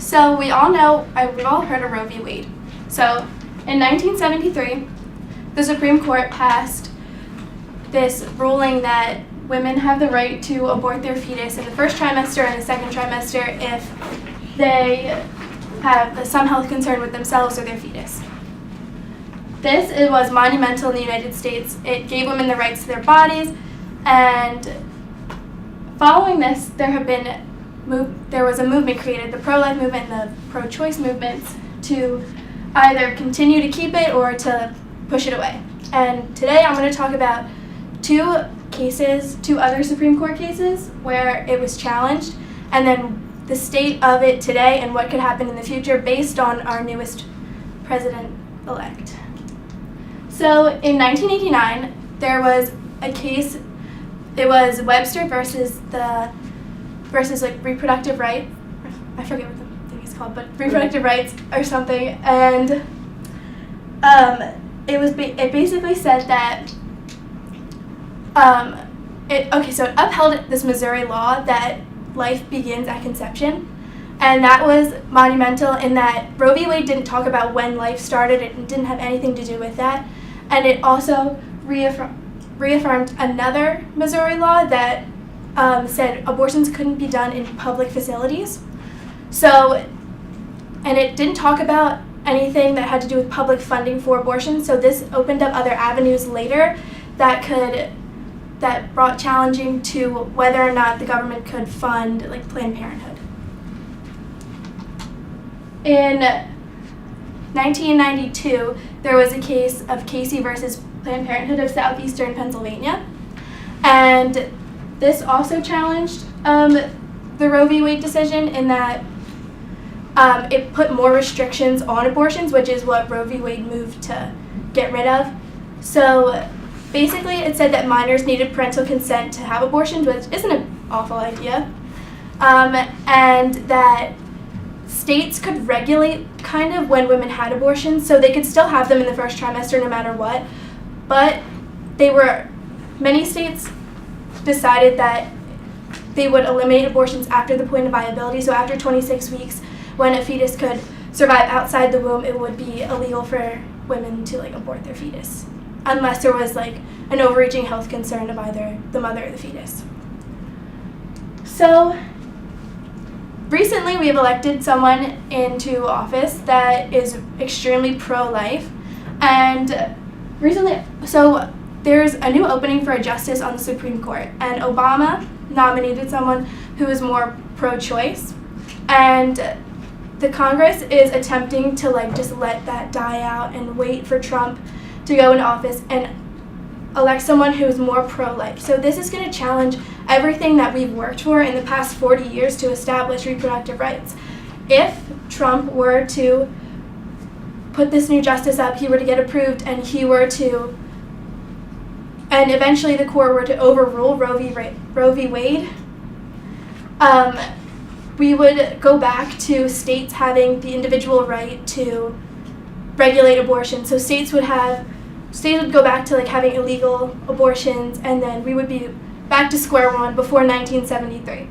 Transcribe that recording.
So we've all heard of Roe v. Wade. So in 1973, the Supreme Court passed this ruling that women have the right to abort their fetus in the first trimester and the second trimester if they have some health concern with themselves or their fetus. It was monumental in the United States. It gave women the rights to their bodies, and following this, there was a movement created, the pro-life movement and the pro-choice movements, to either continue to keep it or to push it away. And today I'm going to talk about two other Supreme Court cases where it was challenged, and then the state of it today and what could happen in the future based on our newest president-elect. So in 1989, there was a case. It was Webster versus reproductive right. I forget what the thing is called, but reproductive rights or something. And it basically said that it upheld this Missouri law that life begins at conception. And that was monumental in that Roe v. Wade didn't talk about when life started. It didn't have anything to do with that. And it also reaffirmed another Missouri law that said abortions couldn't be done in public facilities. And it didn't talk about anything that had to do with public funding for abortion. So this opened up other avenues later that brought challenging to whether or not the government could fund Planned Parenthood. In 1992, there was a case of Casey versus Planned Parenthood of Southeastern Pennsylvania, and this also challenged the Roe v. Wade decision in that it put more restrictions on abortions, which is what Roe v. Wade moved to get rid of. So basically, it said that minors needed parental consent to have abortions, which isn't an awful idea, and that states could regulate kind of when women had abortions, so they could still have them in the first trimester no matter what, but many states decided that they would eliminate abortions after the point of viability. So after 26 weeks, when a fetus could survive outside the womb, it would be illegal for women to abort their fetus, unless there was an overreaching health concern of either the mother or the fetus. So recently, we have elected someone into office that is extremely pro-life, and there's a new opening for a justice on the Supreme Court, and Obama nominated someone who is more pro-choice, and the Congress is attempting to just let that die out and wait for Trump to go into office and elect someone who is more pro-life. So this is going to challenge everything that we've worked for in the past 40 years to establish reproductive rights. If Trump were to put this new justice up, he were to get approved, and eventually the court were to overrule Roe v. Wade, we would go back to states having the individual right to regulate abortion. So states would go back to having illegal abortions, and then we would be back to square one before 1973.